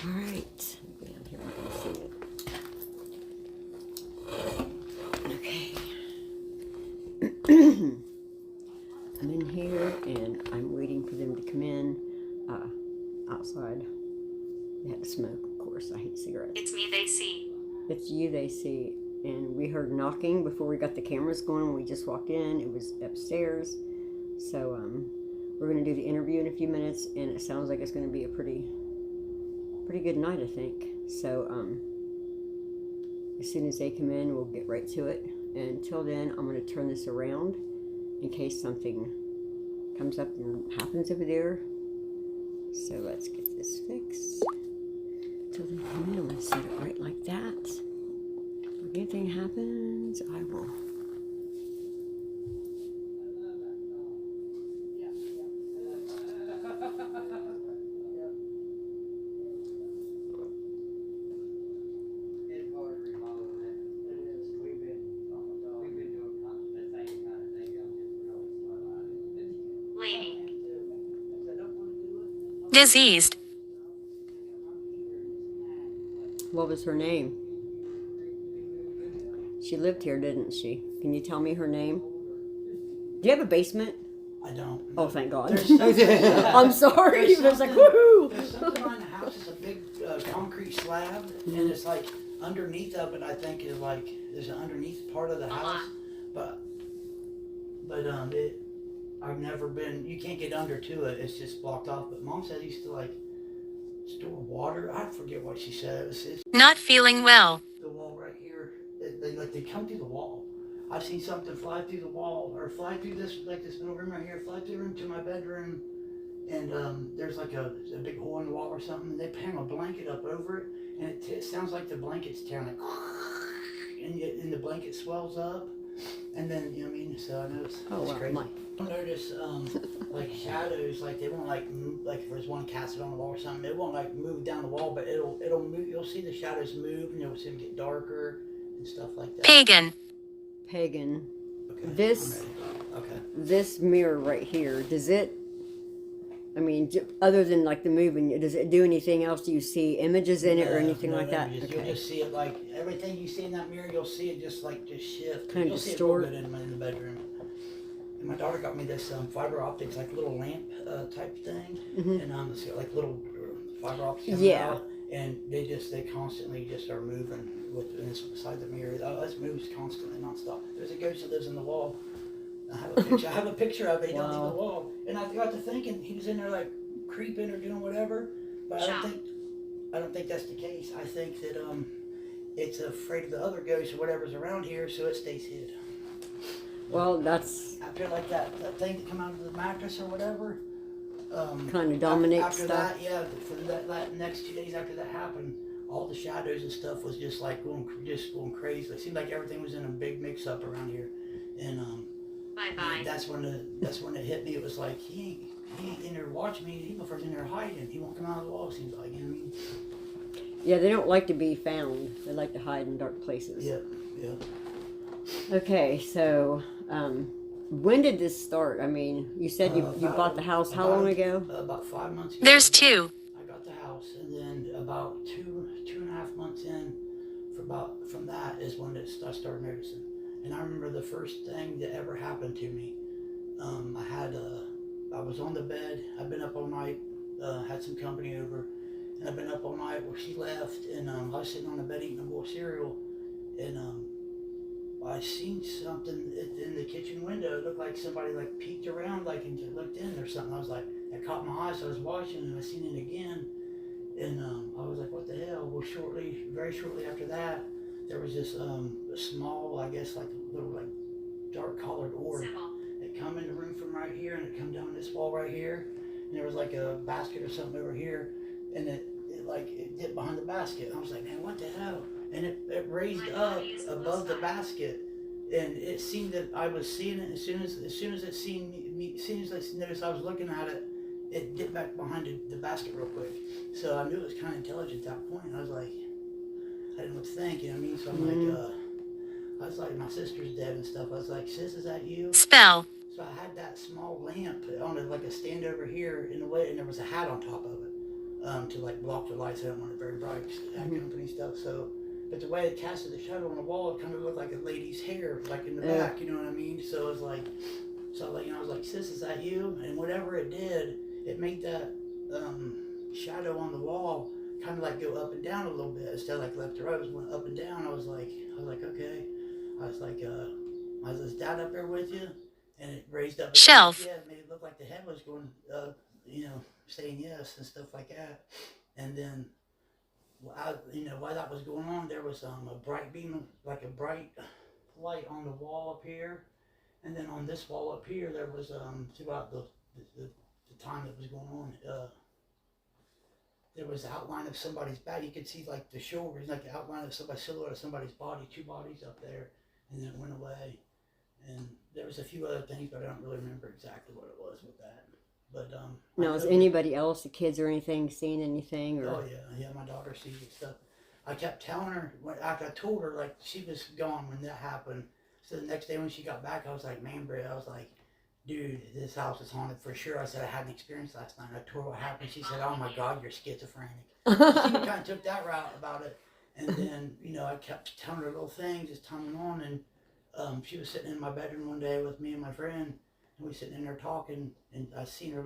All right. Down here, we can see it. Okay. I'm in here, and I'm waiting for them to come in. Outside. They had to smoke, of course. I hate cigarettes. It's me they see. It's you they see. And we heard knocking before we got the cameras going when we just walked in. It was upstairs. So, we're going to do the interview in a few minutes, and it sounds like it's going to be a pretty good night, I think. So, as soon as they come in, we'll get right to it. And until then, I'm going to turn this around in case something comes up and happens over there. So let's get this fixed. Until they come in, I'm going to set it right like that. If anything happens, I will. Diseased. What was her name? She lived here, didn't she? Can you tell me her name? Do you have a basement? I don't. Oh, thank God. There's I'm sorry. It was like, woohoo! There's something on the house. It's a big concrete slab, and it's like underneath of it. I think is like there's an underneath part of the house, but I've never been. You can't get under to it. It's just blocked off. But Mom said he used to like store water. I forget what she said. It's Not feeling well. the wall right here. They come through the wall. I've seen something fly through the wall or fly through this middle room right here, fly through the room to my bedroom, and there's like a big hole in the wall or something. And they hang a blanket up over it, and it sounds like the blanket's tearing like, and the blanket swells up, and then you know what I mean. So I know it's crazy. I notice like shadows, like they won't like move, like if there's one casted on the wall or something, it won't like move down the wall, but it'll move. You'll see the shadows move, and you'll see them get darker and stuff like that. Pagan. Pagan. Okay. This mirror right here, does it, I mean, other than like the moving, does it do anything else? Do you see images in it or anything like that? You'll just see it like, everything you see in that mirror, you'll see it just shift. Kind of you'll distort. See it a little bit in the bedroom. And my daughter got me this fiber optics, like little lamp type thing. And it's got like little fiber optics coming out. And they constantly just are moving beside the mirror. It moves constantly, nonstop. There's a ghost that lives in the wall. I have a picture of it down through the wall. And I got to thinking he was in there like creeping or doing whatever. But I don't think that's the case. I think that it's afraid of the other ghosts or whatever's around here, so it stays hid. Well, that's after like that thing that come out of the mattress or whatever. Kind of dominates after stuff. That, yeah, for that next 2 days after that happened, all the shadows and stuff was just like going crazy. It seemed like everything was in a big mix-up around here, and Bye-bye. that's when it hit me. It was like he ain't in there watching me. He prefers in there hiding. He won't come out of the wall. Seems like, you know what I mean? Yeah, they don't like to be found. They like to hide in dark places. Yeah. Okay, so when did this start? I mean, you said you bought the house how long ago? About 5 months ago. There's two. I got the house, and then about two and a half months in, from that is when I started noticing. And I remember the first thing that ever happened to me. I was on the bed. I'd been up all night. Had some company over, and I'd been up all night. Well, she left, and I was sitting on the bed eating a bowl of cereal, and I seen something in the kitchen window. It looked like somebody like peeked around, like and just looked in or something. I was like, it caught my eye, so I was watching, and I seen it again, and I was like, what the hell? Well, very shortly after that, there was this small, I guess, like little like dark colored orb. It come in the room from right here, and it come down this wall right here, and there was like a basket or something over here, and it dipped behind the basket. And I was like, man, what the hell? And it raised up above the basket, and it seemed that I was seeing it. As soon as it seen me, as soon as I noticed I was looking at it, it dipped back behind the basket real quick. So I knew it was kind of intelligent at that point. I was like, I didn't know what to think, you know what I mean? So I'm like, I was like, my sister's dead and stuff. I was like, sis, is that you? Spell. So I had that small lamp on it, like a stand over here in the way, and there was a hat on top of it. to like block the lights. I don't want it very bright, that company stuff. So, but the way it casted the shadow on the wall, it kind of looked like a lady's hair, like in the back. You know what I mean? So it was like, I was like, sis, is that you? And whatever it did, it made that shadow on the wall kind of like go up and down a little bit instead of like left to right. It was went up and down. I was like, okay. I was like, is Dad up there with you? And it raised up. Shelf. Yeah, it made it look like the head was going, saying yes and stuff like that. And then, while that was going on, there was a bright beam, like a bright light on the wall up here, and then on this wall up here, there was throughout the time that was going on, there was the outline of somebody's back. You could see like the shoulders, like the outline of silhouette of somebody's body, two bodies up there, and then it went away. And there was a few other things, but I don't really remember exactly what it was with that. But now, is anybody else, the kids or anything, seeing anything? Or? Oh yeah, my daughter sees it stuff. I kept telling her after I told her, like, she was gone when that happened. So the next day when she got back, I was like, man, Britt, I was like, dude, this house is haunted for sure. I said, I had an experience last night. I told her what happened. She said, oh my God, you're schizophrenic. She kind of took that route about it. And then, I kept telling her little things as time went on. And she was sitting in my bedroom one day with me and my friend. And we sitting in there talking. And I seen her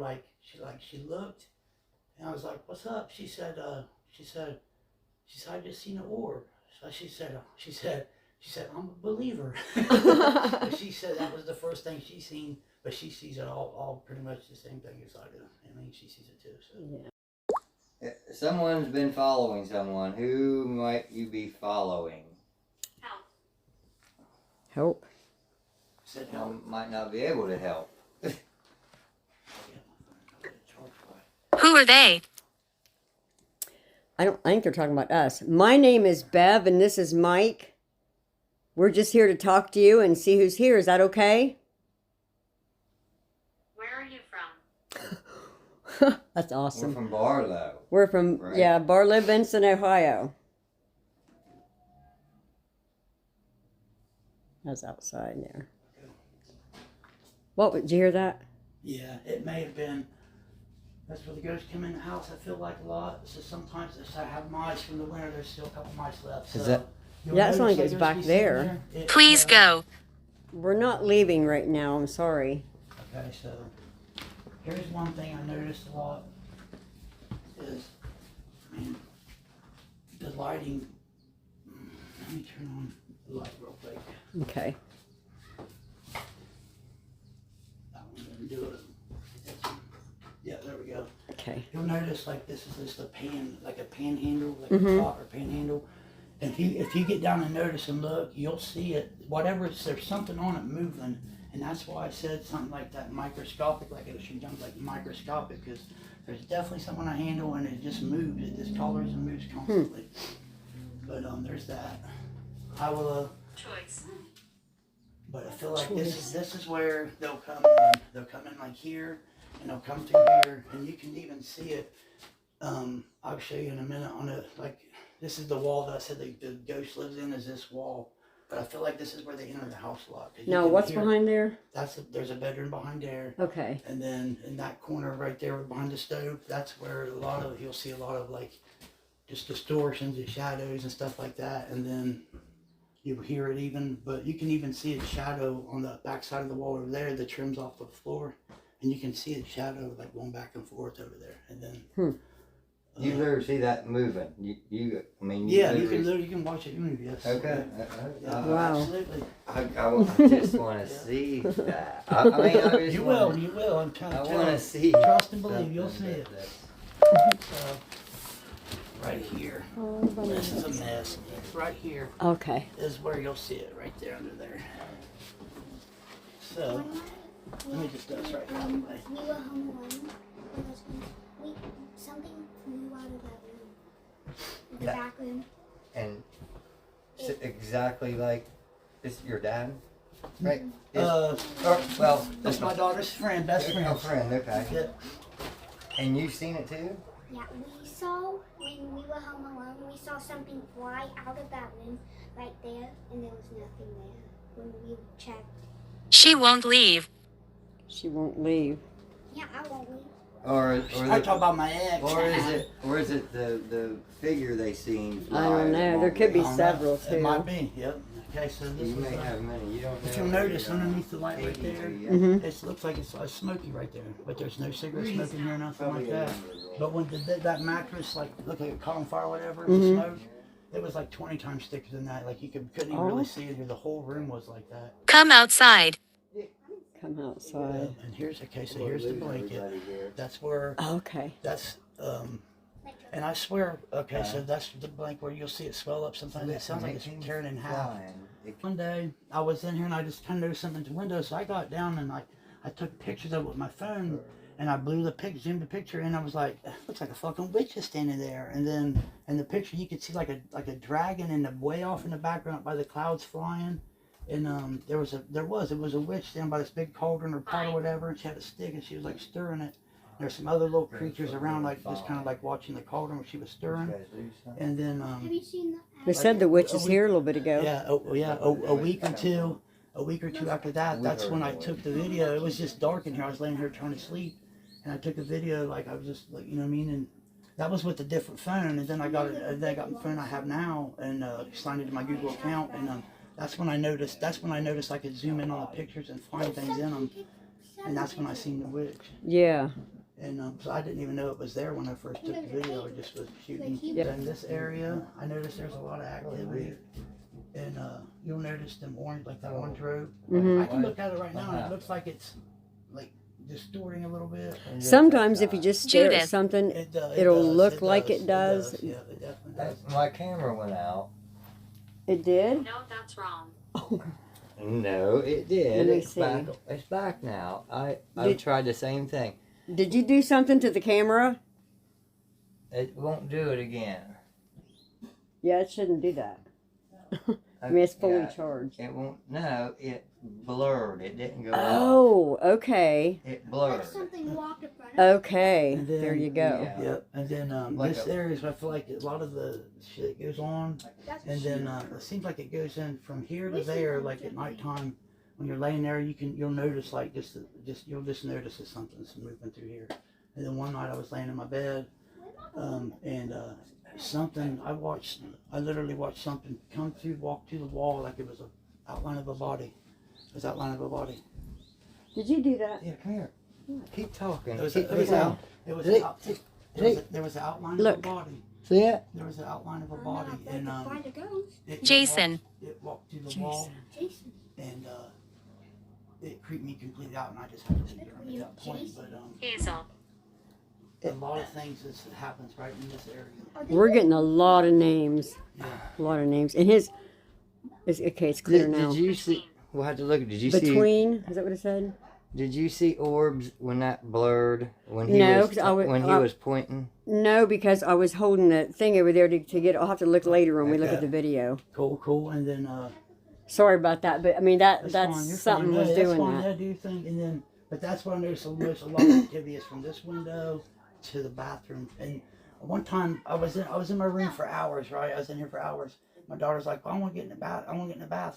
she looked. And I was like, what's up? She said, I just seen an orb. So she said, I'm a believer. She said that was the first thing she seen, but she sees it all pretty much the same thing as I do. I mean, she sees it too. So. Yeah. Someone's been following someone. Who might you be following? Help. Said Someone might not be able to help. Who are they? I think they're talking about us. My name is Bev, and this is Mike. We're just here to talk to you and see who's here. Is that okay? Where are you from? That's awesome. We're from Barlow. We're from, right? Barlow, Benson, Ohio. That's outside there. What, did you hear that? Yeah, it may have been. That's where the ghosts come in the house. I feel like a lot. So sometimes if I have mice from the winter, there's still a couple mice left. So Is that? Yeah, that's when it goes back there. Please go. We're not leaving right now. I'm sorry. Okay, so here's one thing I noticed a lot is, the lighting. Let me turn on the light real quick. Okay. That one didn't do it. Yeah, there we go. Okay. You'll notice like this is just a panhandle, like a pot or panhandle. And if you get down and notice and look, you'll see it. There's something on it moving, and that's why I said something like that microscopic, like it should jump like microscopic, because there's definitely something on a handle and it just moves. It just tolerate and moves constantly. But there's that. I will. Choice. But I feel like this is where they'll come in. They'll come in like here, and they'll come through here, and you can even see it. I'll show you in a minute on it. Like, this is the wall that I said the ghost lives in, is this wall. But I feel like this is where they enter the house a lot. Now, what's behind there? There's a bedroom behind there. Okay. And then in that corner right there behind the stove, that's where you'll see a lot of like just distortions and shadows and stuff like that. And then you'll hear it even, but you can even see a shadow on the back side of the wall over there that trims off the floor. And you can see the shadow like going back and forth over there. And then You literally see that moving. You can watch it move. Yes. Okay. Wow. Absolutely. I just want to see that. I mean, I just You wanna, will. I'm trying I to want tell to you. see. Trust and believe. You'll see something it. Right here. This is a mess. Right here Okay. is where you'll see it. Right there under there. So let me just do this right out of the way. We were home alone. Something flew out of that room. The back room. And exactly like, is your dad? Right? That's my daughter's friend, best friend. Oh, friend, okay. Yeah. And you've seen it too? Yeah, we saw when we were home alone. We saw something fly out of that room right there, and there was nothing there when we checked. She won't leave. She won't leave. Yeah, I won't leave. I talk about my ex. or is it the figure they seen? I don't know. There could be I don't know. several It might too. be. Yep. Okay, so this You was. may have many. You don't know. If you'll notice underneath the light right there, Mhm. it looks like it's smoky right there, but there's no cigarette smoke in here or nothing like that. But when that mattress, like, look like it caught on fire or whatever, the smoke, it was like 20 times thicker than that. Like you couldn't even really see it here. The whole room was like that. Come outside. Come outside. And here's so here's the blanket. That's where. Okay. That's and I swear, okay, so that's the blank where you'll see it swell up sometimes. It sounds like it's tearing in half. One day I was in here and I just kind of noticed something in the window, so I got down and I took pictures of it with my phone and I blew the picture, zoomed the picture, and I was like, looks like a fucking witch is standing there. And then in the picture you could see like a dragon and way off in the background by the clouds flying. And it was a witch down by this big cauldron or pot or whatever, and she had a stick and she was like stirring it. There's some other little creatures around, like just kind of like watching the cauldron where she was stirring. And then Have you seen that? They said the witch is here a little bit ago. yeah, a week or two after that, that's when I took the video. It was just dark in here. I was laying here trying to sleep, and I took a video. Like I was just like, you know what I mean. And that was with a different phone. And then I got the phone I have now and signed it to my Google account. And that's when I noticed. I could zoom in on the pictures and find things in them. And that's when I seen the witch. Yeah. And so I didn't even know it was there when I first took the video. I just was shooting. In this area, I noticed there's a lot of activity. And you'll notice them orange, like that orange robe. I can look at it right now and it looks like it's like distorting a little bit. Sometimes if you just stare at Judith. something, It does. it'll It look does, like it does. Yeah, it definitely does. My camera went out. it did. No, that's wrong. No, it did. Let me It's see. back. It's back now. I Did- tried the same thing. Did you do something to the camera? It won't do it again. Yeah, it shouldn't do that. I mean, it's fully Yeah, charged. It won't. No, it blurred. It didn't go off. Oh, okay. It blurred. Like something walked in front of Okay. And then- There you go. Yeah. Yep. And then Like this area is where I feel like a lot of the shit goes on. That's And then it seems like it goes in from here to there, like at nighttime. When you're laying there, you'll notice like you'll just notice that something's moving through here. And then one night I was laying in my bed, and something I literally watched something walk through the wall like it was an outline of a body. It was outline of a body. Did you do that? Yeah, come here. Keep talking. There was Keep an outline Look. of a body. See it? There was an outline of a body, and find a ghost. it Jason. walked through the wall. Jason. And it creeped me completely out, and I just had to leave her at that point. But Hazel. a lot of things that happens right in this area. We're getting a lot of names. Yeah. A lot of names. And his okay, it's clear now. Did you see? We'll have to look. Did you see? Between, is that what it said? Did you see orbs when that blurred? When he No, was 'cause I was pointing. No, because I was holding the thing over there to get. I'll have to look later when we look at the video. Cool. And then Sorry about that, but I mean that's fine, you're something fine. was No, doing that's fine. that. Yeah, do your thing. And then, but that's what I noticed. A lot of activity is from this window to the bathroom. And one time I was in my room for hours. Right, I was in here for hours. My daughter's like, well, I want to get in the bath.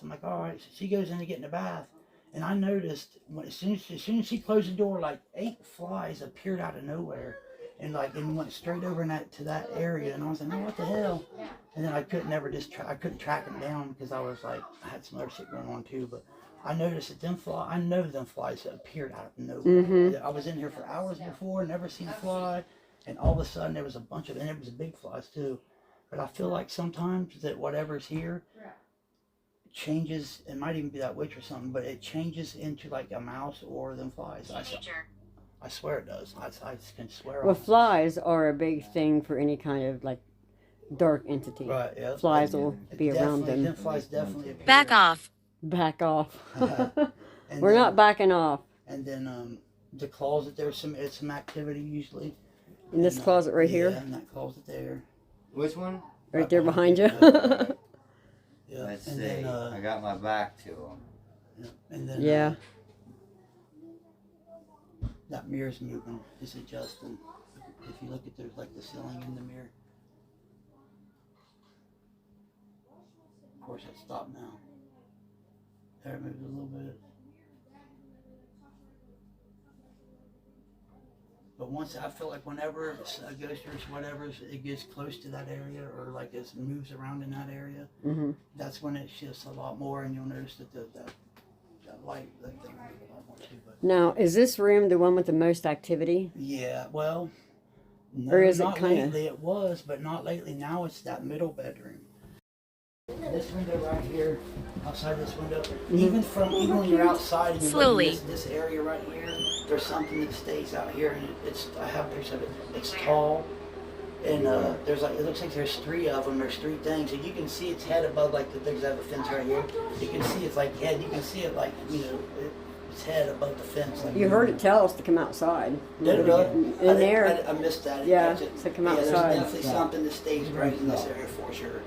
I'm like, all right. So she goes in to get in the bath, and I noticed as soon as she closed the door, like 8 flies appeared out of nowhere, and went straight over to that area. And I was like, oh, what the hell? And then I couldn't track them down because I was like, I had some other shit going on too. But I noticed that I know them flies that appeared out of nowhere. I was in here for hours before, never seen a fly, and all of a sudden there was a bunch of, and it was big flies too. But I feel like sometimes that whatever's here changes. It might even be that witch or something, but it changes into like a mouse or them flies. I swear it does. I can swear. Well, on it. flies are a big thing for any kind of like dark entity. Right. Yeah. Flies will be around Definitely, them. flies definitely appear. Back off. Back off. And We're then- not backing off. And then the closet, there's some activity usually. In this And, closet right yeah, here, in that closet there. Which one? right there behind you. Yeah. Let's and see. Then, I got my back to him. yeah. And then Yeah. that mirror's moving. It's adjusting. If you look at there's like the ceiling in the mirror. Of course, it stopped now. There, it moved a little bit. But once I feel like whenever a ghost or whatever it gets close to that area or like it moves around in that area, that's when it shifts a lot more, and you'll notice that that light that thing will move a lot more too. But Now, is this room the one with the most activity? yeah, well, no, Or is it not kinda- lately. It was, but not lately. Now it's that middle bedroom. This window right here, outside this window, even when you're outside and you look Slowly. in this area right here, there's something that stays out here, and I have pictures of it. It's tall, and there's like it looks like there's 3 of them. There's 3 things, and you can see its head above like the things that have a fence right here. You can see its like head. You can see it like its head above the fence. Like, You heard it tell us to come outside. Did it really? In there. I missed that. I didn't Yeah, catch it. so come Yeah, outside. there's definitely something that stays right in this area for sure.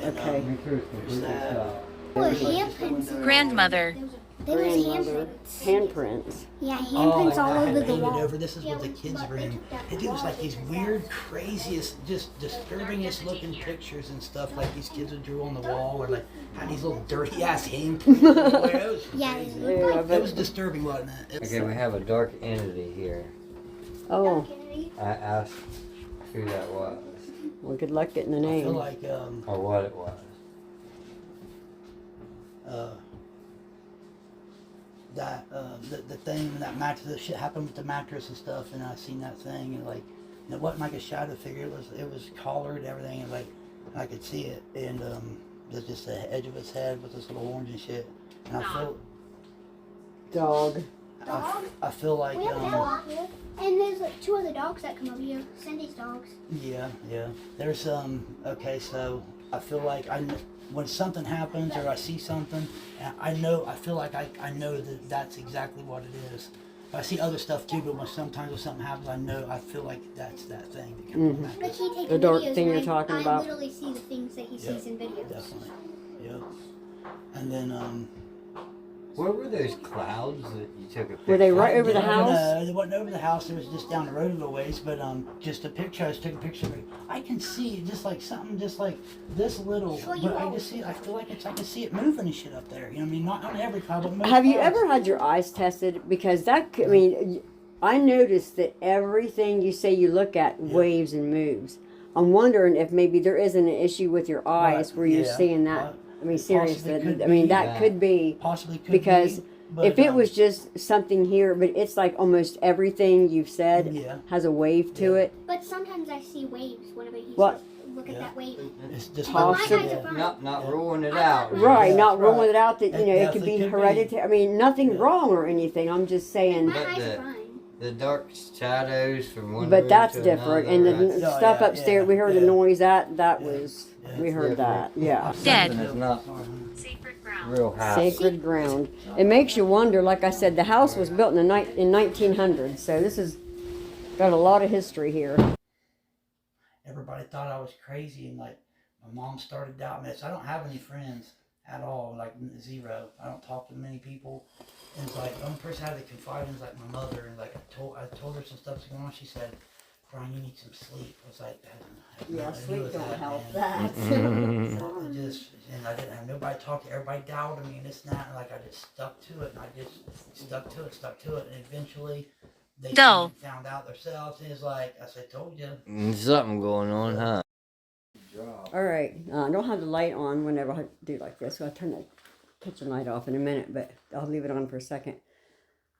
And, Okay. there's that. Well, There's, like, this handprints. window. Grandmother. There was Grandmother. handprints. Handprints. Yeah, handprints all I over had the painted wall. over. This is Yeah, what the kids' but they room. took that It was wall, like they these took that. weird, craziest, just disturbingest looking pictures and stuff. Like these kids would draw on the wall, or like had these little dirty ass handprints everywhere. It was Yeah, crazy. it looked Yeah, like It was disturbing, wasn't it? It's, Okay, we have a dark entity here. Oh, Kennedy. I asked who that was well, good luck getting the I feel name. like or what it was. the thing that mattress, the shit happened with the mattress and stuff, and I seen that thing, and like, and it wasn't like a shadow figure. It was collared and everything, and like I could see it, and there's just the edge of its head with this little orange and shit, and I feel Dog. I feel like We have a dog here. And there's like 2 other dogs that come over here. Cindy's dogs. yeah. There's okay, so I feel like when something happens or I see something, and I feel like I know that that's exactly what it is. I see other stuff too, but sometimes when something happens, I feel like that's that thing that comes back. Like he takes The dark videos thing and you're talking I about? literally see the things that he sees in videos. Definitely. Yep. And then Where were those clouds that you took a picture? Were they right over the no, house? No, it wasn't over the house. It was just down the road a little ways. But just a picture. I just took a picture of it. I can see just like something, just like this little. Sure you But I will. just see. I feel like I can see it moving and shit up there. You know what I mean? Not on every cloud, but most Have you clouds. ever had your eyes tested? Because that, I mean, I noticed that everything you say you look at waves and moves. I'm wondering if maybe there isn't an issue with your eyes Right, where you're yeah. seeing that. I mean, seriously. Possibly could I mean, be. that Yeah. could be. Possibly could Because be, but, if it was just something here, but it's like almost everything you've said Yeah. has a wave to Yeah. it. But sometimes I see waves whenever he What? says, look at Yeah. that wave. it's just But my Possibly. eyes are fine. Not ruling it out. Right, Yeah, not right. ruling it out that, It you know, it could definitely be could be. hereditary. I mean, nothing Yeah. wrong or anything. I'm just saying. My But eyes the- are fine. The dark shadows from one room But that's to different. another, And the that's Oh, stuff yeah, upstairs, yeah, we heard the yeah. noise. That Yeah. was, Yeah. we heard that. different. Yeah. Dead. Something is not Sacred ground. real happy. Sacred ground. It makes you wonder. Like I said, the house was built in 1900, so this has got a lot of history here. Everybody thought I was crazy, and like my mom started doubting me. So I don't have any friends at all, like 0. I don't talk to many people, and it's like the only person I had to confide in is like my mother. And like I told her some stuff's going on. She said, "Brian, you need some sleep." I was like, I knew it was man. that. And I didn't have nobody to talk to. Everybody doubted me and this and that. And like I just stuck to it, and I just stuck to it, and eventually they Dull. found out themselves. And it's like I said, "Told you." Something going on, huh? All right. I don't have the light on whenever I do like this, so I'll turn the kitchen light off in a minute, but I'll leave it on for a second.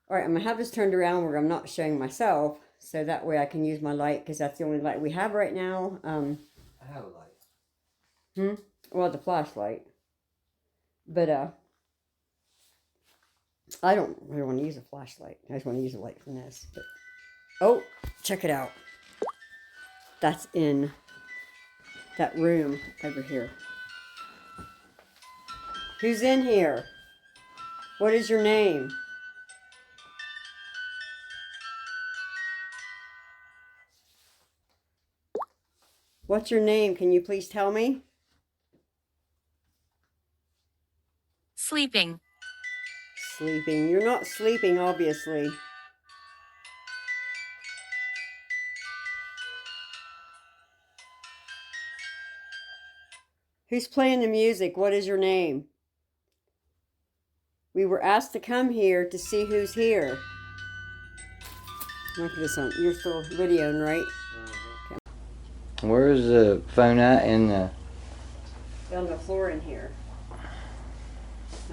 All right, I'm going to have this turned around where I'm not showing myself, so that way I can use my light, because that's the only light we have right now. I have a light. Well, the flashlight. But, I don't really want to use a flashlight. I just want to use a light from this. But, oh, check it out. That's in that room over here. Who's in here? What is your name? What's your name? Can you please tell me? Sleeping. Sleeping. You're not sleeping, obviously. Who's playing the music? What is your name? We were asked to come here to see who's here. Look at this on. You're still videoing, right? Where's the phone at in the... On the floor in here.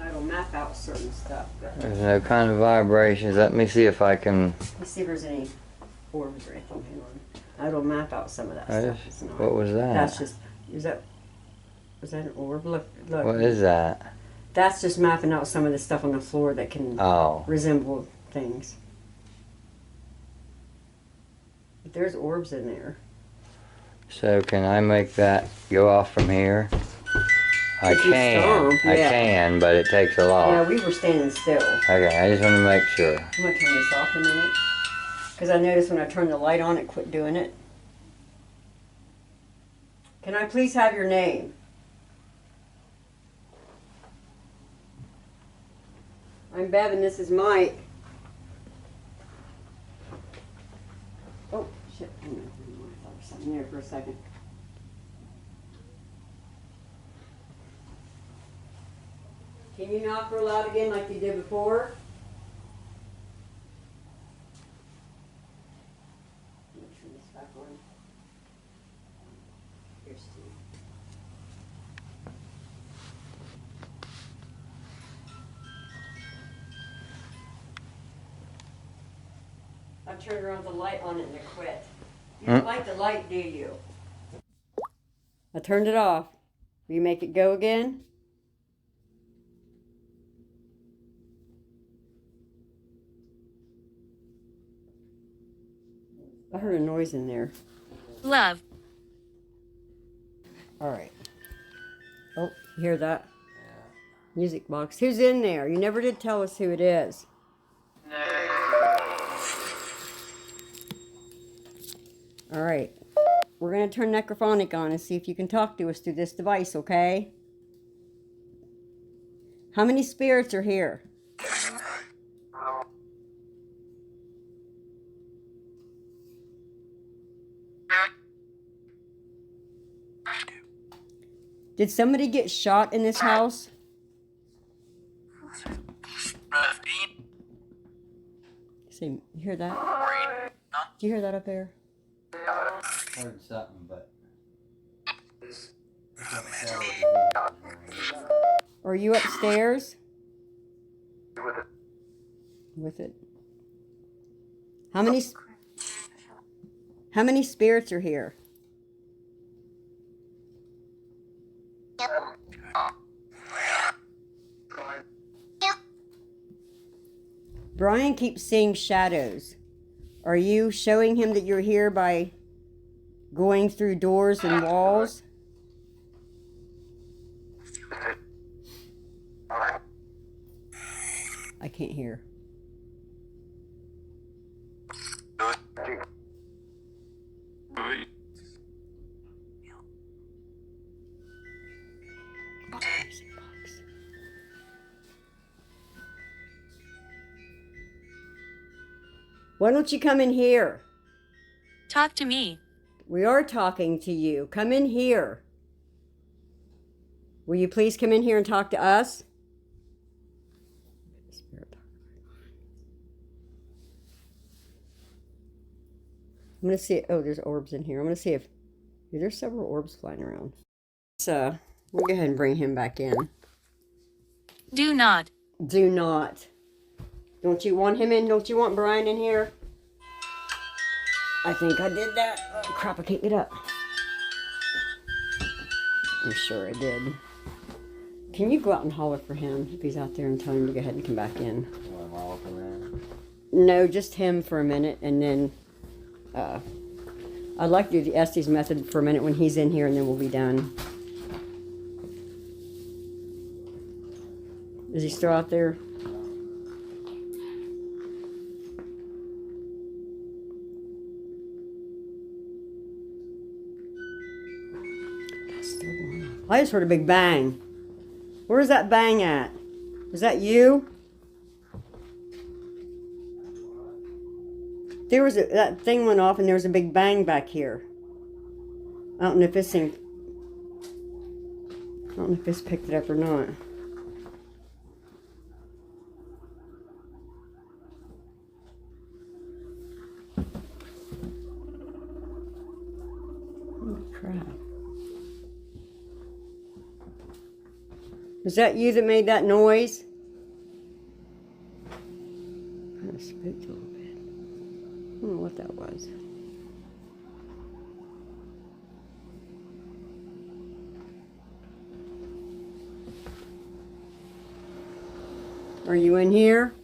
It'll map out certain stuff. But There's no kind of vibrations. Let me see if I can... let's see if there's any orbs or anything. Hang on. It'll map out some of that stuff. It's not. What was that? That's just. Was that an orb? Look. What is that? That's just mapping out some of the stuff on the floor that can resemble things. But there's orbs in there. So can I make that go off from here? I can, but it takes a lot. Yeah, we were standing still. Okay, I just want to make sure. I'm going to turn this off a minute. Because I noticed when I turned the light on, it quit doing it. Can I please have your name? I'm Bev and this is Mike. Oh, shit. I thought there was something there for a second. Can you knock real loud again like you did before? Let me turn this back on. Here's Steve. I turned around the light on it and it quit. You don't like the light, do you? I turned it off. Will you make it go again? I heard a noise in there. Love. All right. Oh, you hear that? Music box. Who's in there? You never did tell us who it is. All right. We're going to turn necrophonic on and see if you can talk to us through this device, okay? How many spirits are here? Did somebody get shot in this house? See, you hear that? Do you hear that up there? Heard something, but... Are you upstairs? With it. How many spirits are here? Brian keeps seeing shadows. Are you showing him that you're here by going through doors and walls? I can't hear. Why don't you come in here? Talk to me. We are talking to you. Come in here. Will you please come in here and talk to us? I'm going to see. Oh, there's orbs in here. I'm going to see if... There's several orbs flying around. So, we'll go ahead and bring him back in. Do not. Do not. Don't you want him in? Don't you want Brian in here? I think I did that. Oh, crap, I can't get up. I'm sure I did. Can you go out and holler for him if he's out there and tell him to go ahead and come back in? Want to holler for that? No, just him for a minute, and then I'd like to do the Estes method for a minute when he's in here, and then we'll be done. Is he still out there? I just heard a big bang. Where's that bang at? Is that you? There was that thing went off and there was a big bang back here. I don't know if this thing... I don't know if this picked it up or not. crap. Was that you that made that noise? Kind of spooked a little bit. I don't know what that was. Are you in here?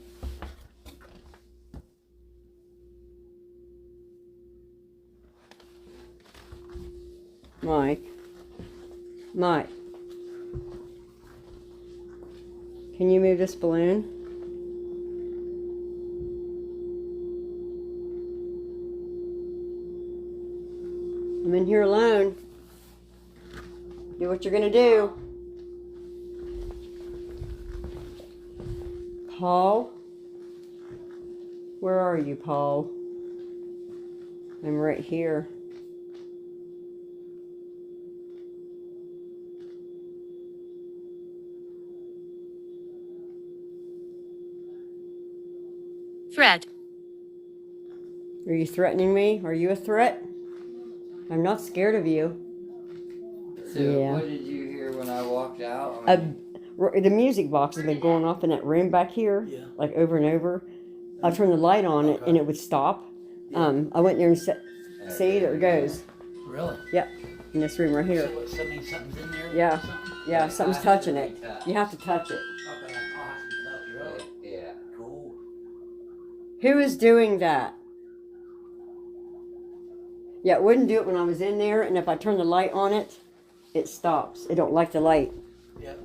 Mike. Mike. Can you move this balloon? I'm in here alone. Do what you're gonna do. Paul? Where are you, Paul? I'm right here. Threat. Are you threatening me? Are you a threat? I'm not scared of you. So Yeah. what did you hear when I walked out? The music box has been going off in that room back here, Yeah. like over and over. I turned the light on it and it would stop. I went there and see, there it goes. Really? Yep, in this room right here. So what, something's in there? Yeah. Or something? Yeah, something's touching it. You have to touch it. Okay, I'll have to touch it. Really? Yeah. Cool. Who is doing that? Yeah, it wouldn't do it when I was in there, and if I turn the light on it, it stops. It don't like the light. Yep.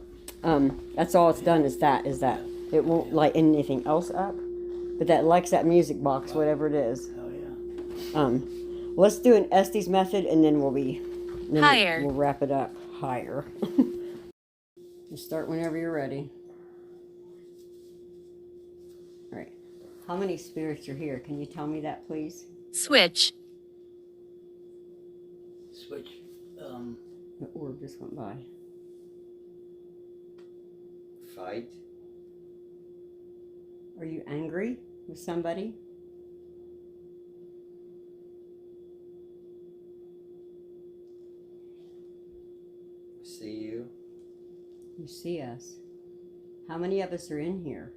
That's all it's done is that. It won't light anything else up, but that likes that music box, whatever it is. Oh yeah. Let's do an Estes method, and then Higher. We'll wrap it up. Higher. Just start whenever you're ready. All right. How many spirits are here? Can you tell me that, please? Switch. Switch. The orb just went by. Fight. Are you angry with somebody? See you. You see us. How many of us are in here?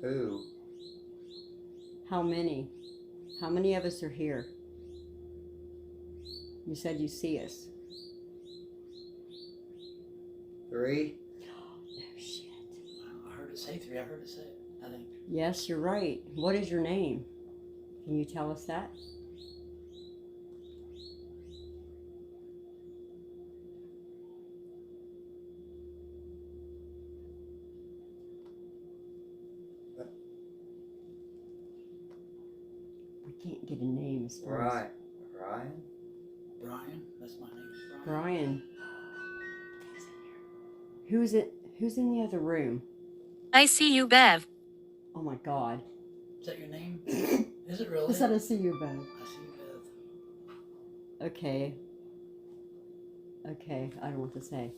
Who? How many? How many of us are here? You said you see us. 3. Oh, shit. I heard it say 3. I heard it say it, I think. Yes, you're right. What is your name? Can you tell us that? We can't get a name as far as... Right. Ryan? Brian? That's my name. Brian. Who's in the other room? I see you, Bev. Oh my God. Is that your name? Is it really? I said I see you, Bev. I see you, Bev. Okay. I don't know what to say.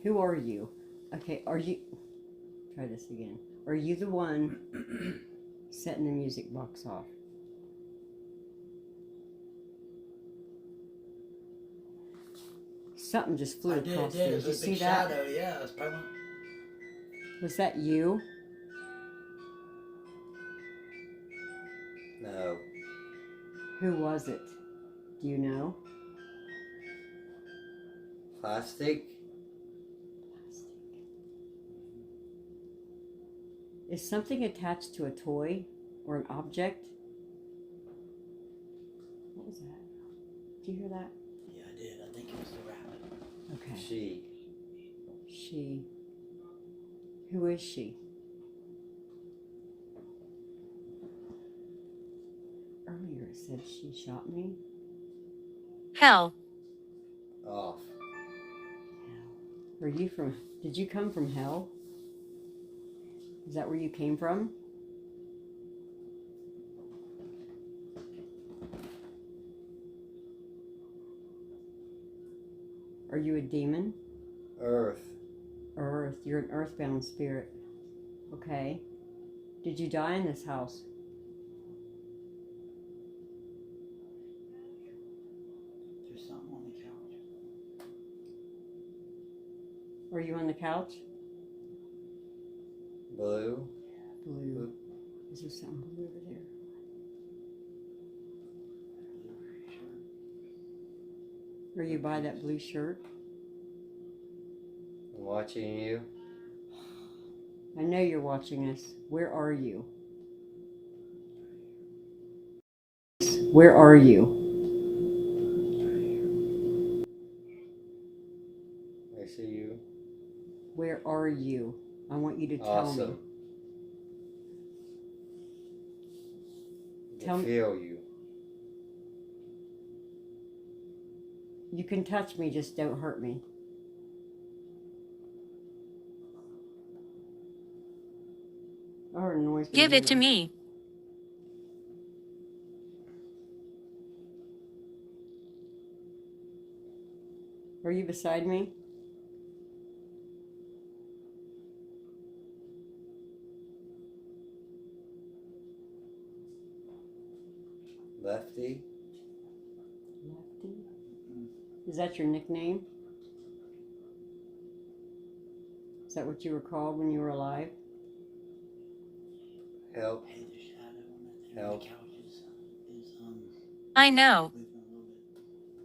Who are you? Okay, are you... Try this again. Are you the one setting the music box off? Something just flew across there. Did you see that? Shadow. Yeah, it's probably... Was that you? No. Who was it? Do you know? Plastic? Is something attached to a toy or an object? What was that? Did you hear that? Yeah, I did. I think it was the rabbit. Okay. She. Who is she? Earlier it said she shot me. Hell. Off. Are you from... Did you come from hell? Is that where you came from? Are you a demon? Earth. Earth. You're an earthbound spirit. Okay. Did you die in this house? There's something on the couch. Are you on the couch? Blue. Blue. Is there something blue over there? Are you by that blue shirt? I'm watching you. I know you're watching us. Where are you? Where are you? I see you. Where are you? I want you to tell Awesome. me. I Tell me. feel you. You can touch me, just don't hurt me. I heard a noise. Give it to me. Are you beside me? Lefty. Lefty? Is that your nickname? Is that what you were called when you were alive? Help. Hey, the shadow on that thing on Help. the couch is I know. moving a little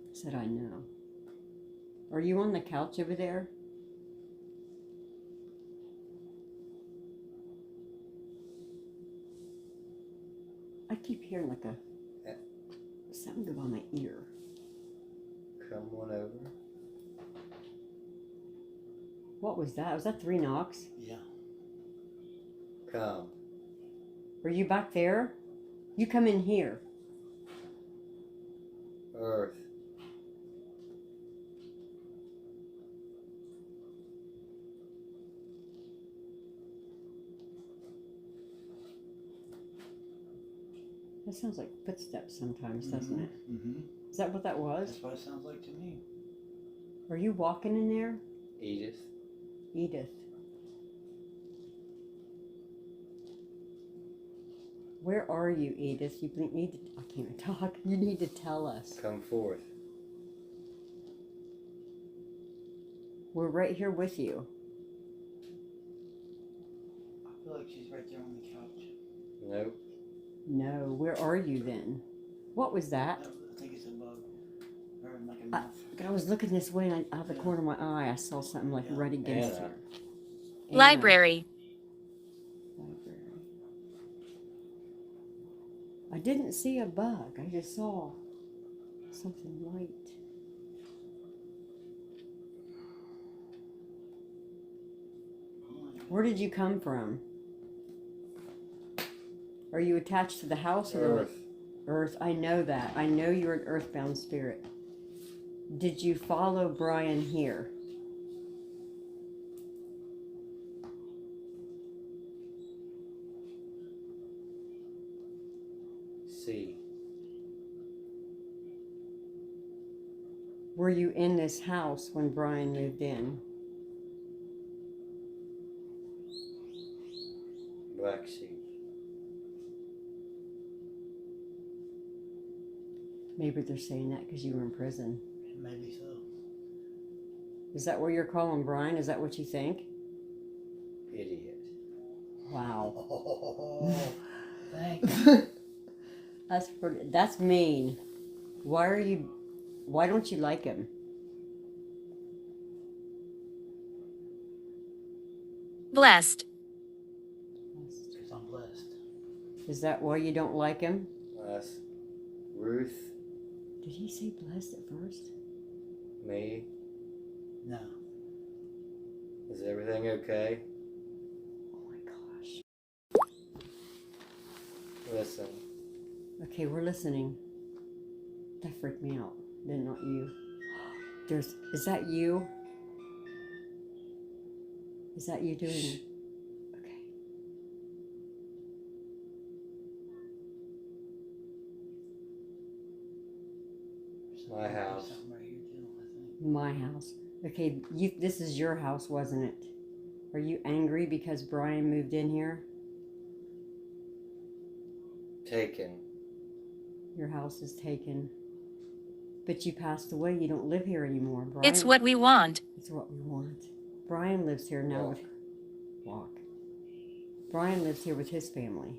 bit. Said I know. Are you on the couch over there? I keep hearing like a something go by my ear. Come on over. What was that? Was that 3 knocks? Yeah. Come. Were you back there? You come in here. Earth. That sounds like footsteps sometimes, doesn't it? Mm-hmm. Is that what that was? That's what it sounds like to me. Are you walking in there? Edith. Edith. Where are you, Edith? You need to, I can't even talk. You need to tell us. Come forth. We're right here with you. I feel like she's right there on the couch. Nope. No, where are you then? What was that? I think it's a bug. Or like a moth. I was looking this way and out of the corner of my eye, I saw something like Yeah. right against Anna. her. Anna. Library. Library. I didn't see a bug. I just saw something white. Where did you come from? Are you attached to the house or the Earth. Earth? I know that. I know you're an earthbound spirit. Did you follow Brian here? C. Were you in this house when Brian moved in? Black sheep. Maybe they're saying that because you were in prison. Maybe so. Is that where you're calling Brian? Is that what you think? Idiot. Wow. Oh, thanks. That's mean. Why don't you like him? Blessed. Because I'm blessed. Is that why you don't like him? Us. Ruth. Did he say blessed at first? Me. No. Is everything okay? Oh my gosh. Listen. Okay, we're listening. That freaked me out. Then not you. Is that you? Is that you doing it? Okay. My house. Something right here too, I think. My house. Okay, this is your house, wasn't it? Are you angry because Brian moved in here? Taken. Your house is taken. But you passed away. You don't live here anymore, Brian. It's what we want. It's what we want. Brian lives here now Walk. with... Walk. Brian lives here with his family.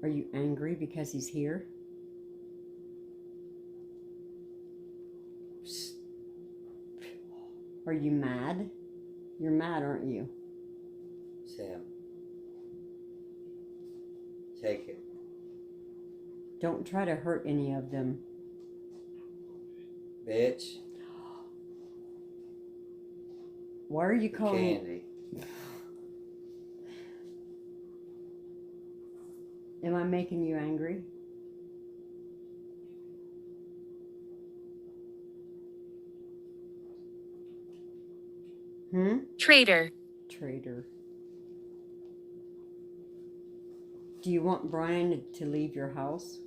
Are you angry because he's here? Are you mad? You're mad, aren't you? Sam. Take it. Don't try to hurt any of them. Bitch. Why are you calling... Candy. Am I making you angry? Traitor. Traitor. Do you want Brian to leave your house?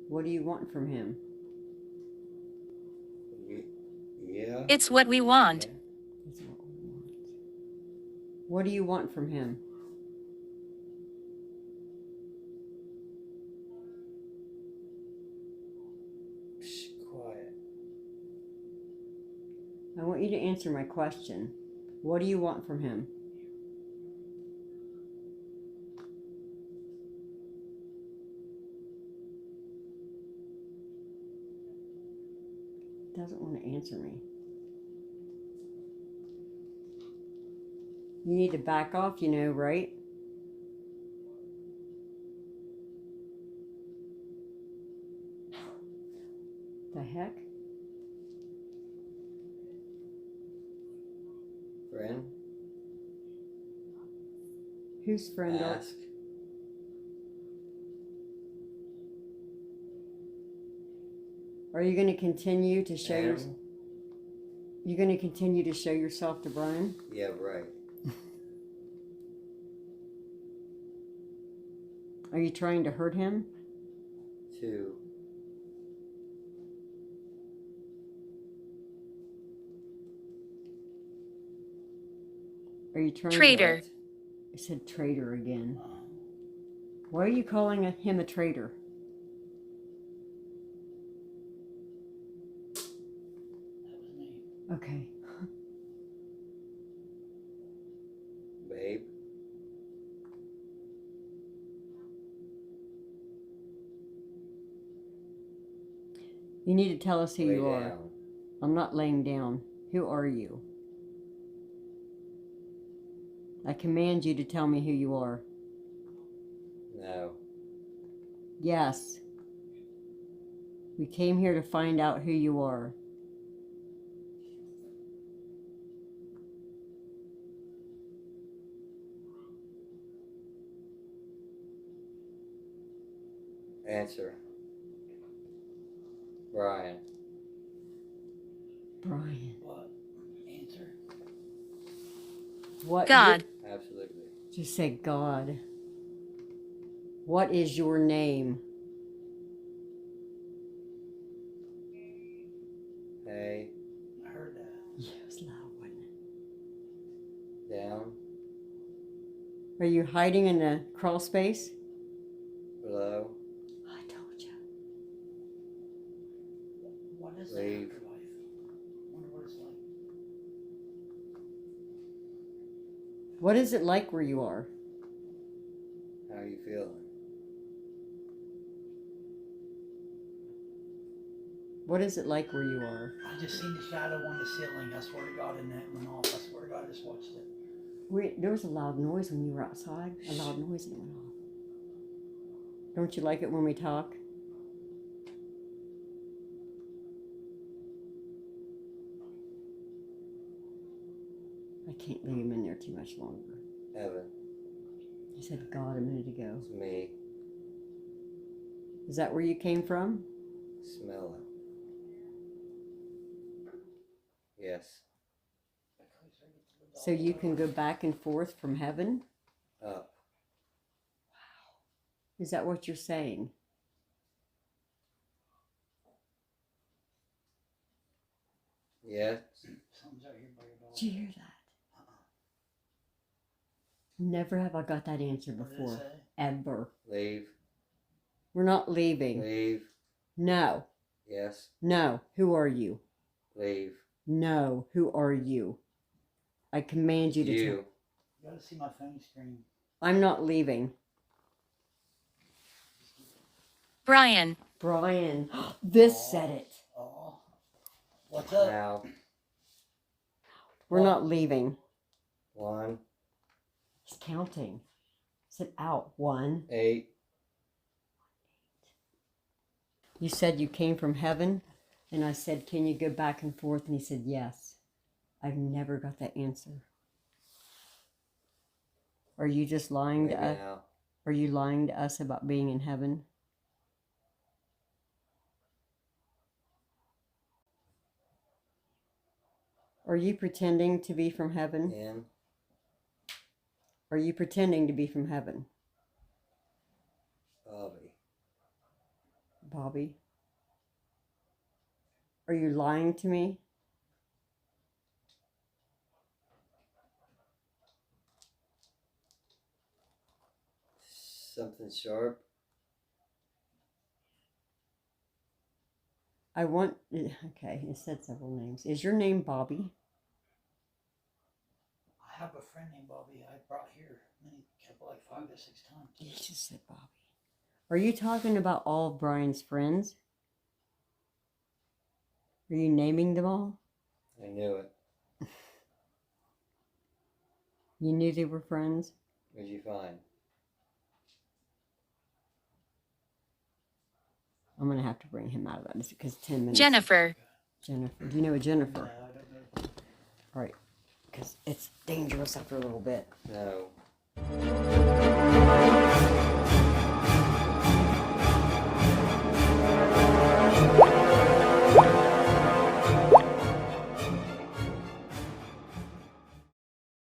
What do you want from him? Yeah. It's what we want. That's what we want. What do you want from him? Shh, quiet. I want you to answer my question. What do you want from him? Doesn't want to answer me. You need to back off, you know, right? The heck? Friend? Whose friend are... Ask. Are you going to continue to show your... Animal? You're going to continue to show yourself to Brian? Yeah, right. Are you trying to hurt him? 2. Are you trying Traitor. to... I said traitor again. Why are you calling him a traitor? That was me. Okay. Babe. You need to tell us who Lay you are. down. I'm not laying down. Who are you? I command you to tell me who you are. No. Yes. We came here to find out who you are. Answer. Brian. Brian. What? Answer. What? God. Absolutely. Just say God. What is your name? Hey. I heard that. Yeah, it was loud, wasn't it? Down. Are you hiding in the crawl space? Below. I told you. What is Leave. the afterlife? Wonder what it's like. What is it like where you are? How you feeling? What is it like where you are? I just seen the shadow on the ceiling. I swear to God, and that went off. I swear to God, I just watched it. Wait, there was a loud noise when you were outside. A loud noise and it went off. Don't you like it when we talk? I can't leave him in there too much longer. Evan. I said God a minute ago. It's me. Is that where you came from? Smell it. Yes. So you can go back and forth from heaven? Up. Is that what you're saying? Yes. Something's out here by your dog. Did you hear that? Never have I got that answer What did it before. say? Ever. Leave. We're not leaving. Leave. No. Yes. No. Who are you? Leave. No. Who are you? I command you to You. You gotta see my phone screen. I'm not leaving. Brian, Brian. This said it. Oh. What's up? Now. We're not leaving. 1, He's counting. Said out. 1. 8. You said you came from heaven, and I said, can you go back and forth? And he said, yes. I've never got that answer. Are you just lying Maybe to us? now. Are you lying to us about being in heaven? Are you pretending to be from heaven? 10. Are you pretending to be from heaven? Bobby. Bobby? Are you lying to me? Something sharp. I want... Okay, it said several names. Is your name Bobby? I have a friend named Bobby I brought here like 5 to 6 times. You just said Bobby. Are you talking about all of Brian's friends? Are you naming them all? I knew it. You knew they were friends? What'd you find? I'm going to have to bring him out of that because 10 minutes. Jennifer, Jennifer. Do you know a Jennifer? No, I don't know. All right. Because it's dangerous after a little bit. No.